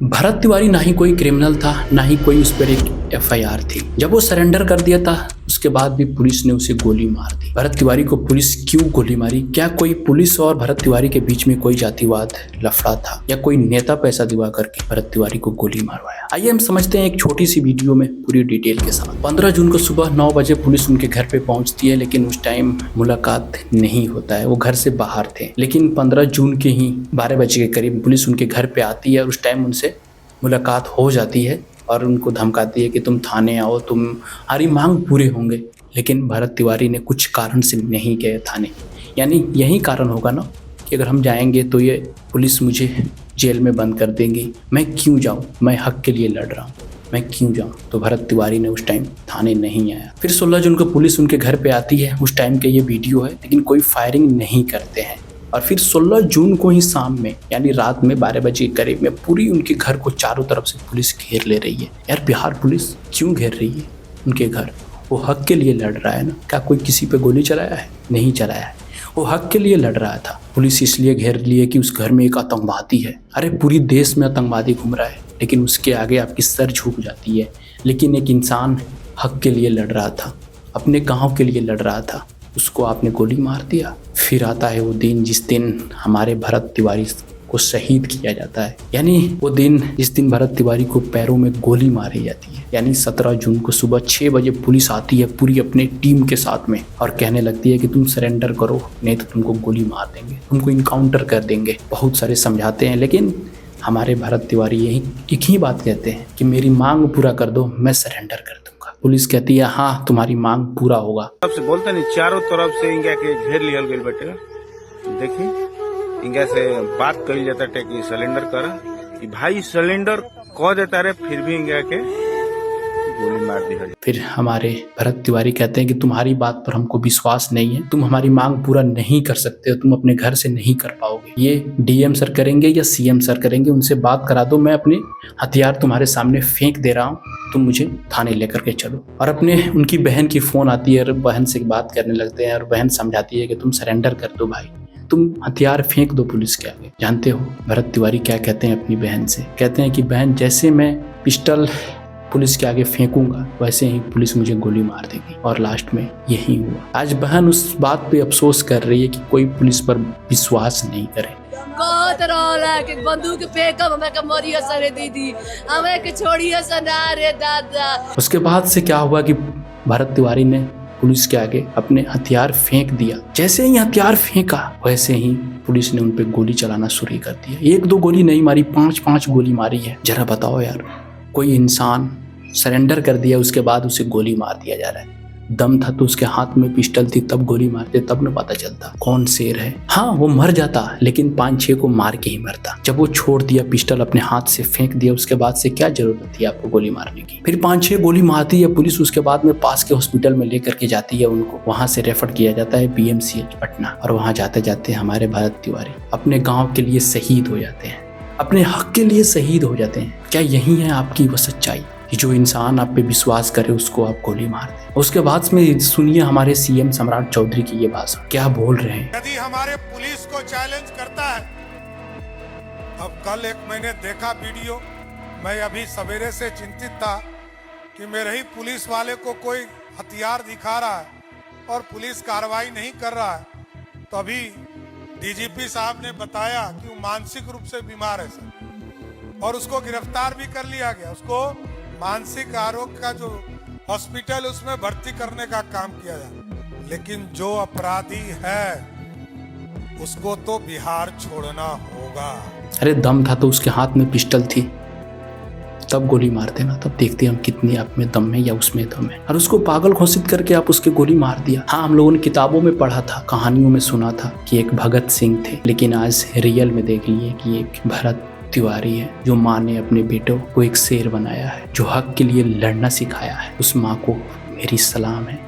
भरत तिवारी ना ही कोई क्रिमिनल था, ना ही कोई उस पर एक एफआईआर थी। जब वो सरेंडर कर दिया था उसके बाद भी पुलिस ने उसे गोली मार दी। भरत तिवारी को पुलिस क्यों गोली मारी? क्या कोई पुलिस और भरत तिवारी के बीच में कोई जातिवाद लफड़ा था, या कोई नेता पैसा दिवा करके भरत तिवारी को गोली मारवाया? आइए हम समझते हैं एक छोटी सी वीडियो में पूरी डिटेल के साथ। 15 जून को सुबह 9 बजे पुलिस उनके घर पे पहुंचती है, लेकिन उस टाइम मुलाकात नहीं होता है, वो घर से बाहर थे। लेकिन 15 जून के ही 12 बजे के करीब पुलिस उनके घर पे आती है और उस टाइम उनसे मुलाकात हो जाती है और उनको धमकाती है कि तुम थाने आओ, तुम्हारी मांग पूरे होंगे। लेकिन भरत तिवारी ने कुछ कारण से नहीं गए थाने। यानी यही कारण होगा ना कि अगर हम जाएंगे तो ये पुलिस मुझे जेल में बंद कर देंगी, मैं क्यों जाऊं, मैं हक के लिए लड़ रहा हूं, मैं क्यों जाऊं। तो भरत तिवारी ने उस टाइम थाने नहीं आया। फिर 16 जून को पुलिस उनके घर पे आती है, उस टाइम का ये वीडियो है, लेकिन कोई फायरिंग नहीं करते हैं। और फिर 16 जून को ही शाम में यानी रात में 12 बजे के करीब में पूरी उनके घर को चारों तरफ से पुलिस घेर ले रही है। यार बिहार पुलिस क्यों घेर रही है उनके घर? वो हक के लिए लड़ रहा है ना। क्या कोई किसी पे गोली चलाया है? नहीं चलाया है, वो हक के लिए लड़ रहा था। पुलिस इसलिए घेर ली है कि उस घर में एक आतंकवादी है। अरे पूरी देश में आतंकवादी घूम रहा है, लेकिन उसके आगे आपकी सर झुक जाती है। लेकिन एक इंसान हक के लिए लड़ रहा था, अपने गाँव के लिए लड़ रहा था, उसको आपने गोली मार दिया। फिर आता है वो दिन जिस दिन हमारे भरत तिवारी को शहीद किया जाता है। यानी वो दिन जिस दिन भरत तिवारी को पैरों में गोली मारी जाती है। यानी 17 जून को सुबह 6 बजे पुलिस आती है पूरी अपने टीम के साथ में और कहने लगती है कि तुम सरेंडर करो, नहीं तो तुमको गोली मार देंगे, तुमको इनकाउंटर कर देंगे। बहुत सारे समझाते हैं, लेकिन हमारे भरत तिवारी यही एक ही बात कहते हैं कि मेरी मांग पूरा कर दो, मैं सरेंडर कर दूंगा। पुलिस कहती है हाँ तुम्हारी मांग पूरा होगा। सबसे बोलते नहीं, चारों तरफ से इंगा के घेर लियल गई बेटे। देखिए इंगा से बात कही जाता है कि सिलेंडर करा, कि भाई सिलेंडर कह देता रहे, फिर भी इंगा के गोली मार दी। फिर हमारे भरत तिवारी कहते हैं कि तुम्हारी बात पर हमको विश्वास नहीं है, तुम हमारी मांग पूरा नहीं कर सकते, तुम अपने घर से नहीं कर पाओगे। ये डीएम सर करेंगे या सीएम सर करेंगे, उनसे बात करा दो, मैं अपने हथियार तुम्हारे सामने फेंक दे रहा हूँ, तुम मुझे थाने लेकर के चलो। और अपने उनकी बहन की फोन आती है और बहन से बात करने लगते हैं और बहन समझाती है कि तुम सरेंडर कर दो भाई, तुम हथियार फेंक दो पुलिस के आगे। जानते हो भरत तिवारी क्या कहते हैं अपनी बहन से? कहते हैं कि बहन जैसे मैं पिस्टल पुलिस के आगे फेंकूंगा वैसे ही पुलिस मुझे गोली मार देगी। और लास्ट में यही हुआ। आज बहन उस बात पे अफसोस कर रही है कि कोई पुलिस पर विश्वास नहीं करे। बंदूक फेंकब हमें के मरिया सरे दीदी, हमें के छोड़िए सना रे दादा। उसके बाद से क्या हुआ कि भरत तिवारी ने पुलिस के आगे अपने हथियार फेंक दिया। जैसे ही हथियार फेंका वैसे ही पुलिस ने उन पे गोली चलाना शुरू कर दिया। 1-2 गोली नहीं मारी, 5-5 गोली मारी है। जरा बताओ यार, कोई इंसान सरेंडर कर दिया उसके बाद उसे गोली मार दिया जा रहा है। दम था तो उसके हाथ में पिस्टल थी, तब गोली मारते, तब न पता चलता कौन शेर है। हाँ वो मर जाता, लेकिन 5-6 को मार के ही मरता। जब वो छोड़ दिया पिस्टल, अपने हाथ से फेंक दिया, उसके बाद से क्या जरूरत थी आपको गोली मारने की? फिर 5-6 गोली मारती है पुलिस। उसके बाद में पास के हॉस्पिटल में लेकर के जाती है उनको, वहां से रेफर किया जाता है PMCH पटना। और वहां जाते जाते हमारे भरत तिवारी अपने गाँव के लिए शहीद हो जाते हैं, अपने हक के लिए शहीद हो जाते हैं। क्या यही है आपकी वो सच्चाई कि जो इंसान आप पे विश्वास करे उसको आप गोली मार दें? उसके बाद में सुनिए हमारे CM सम्राट चौधरी की ये भाषण क्या बोल रहे हैं। यदि हमारे पुलिस को चैलेंज करता है, अब कल एक मैंने देखा वीडियो, मैं अभी सवेरे से चिंतित था कि मेरे ही पुलिस वाले को कोई हथियार दिखा रहा है और पुलिस कार्रवाई नहीं कर रहा है। तो अभी DGP साहब ने बताया कि वो मानसिक रूप से बीमार है सर, और उसको गिरफ्तार भी कर लिया गया। उसको मानसिक आरोग्य का जो हॉस्पिटल उसमें भर्ती करने का काम किया जाए। लेकिन जो अपराधी है उसको तो बिहार छोड़ना होगा। अरे दम था तो उसके हाथ में पिस्टल थी, तब गोली मारते ना, तब देखते हम कितनी आप में दम है या उसमें दम है। और उसको पागल घोषित करके आप उसके गोली मार दिया। हाँ हम लोगों ने किताबों में पढ़ा था, कहानियों में सुना था कि एक भगत सिंह थे, लेकिन आज रियल में देख लिए कि एक भरत तिवारी है जो माँ ने अपने बेटों को एक शेर बनाया है, जो हक के लिए लड़ना सिखाया है। उस माँ को मेरी सलाम है।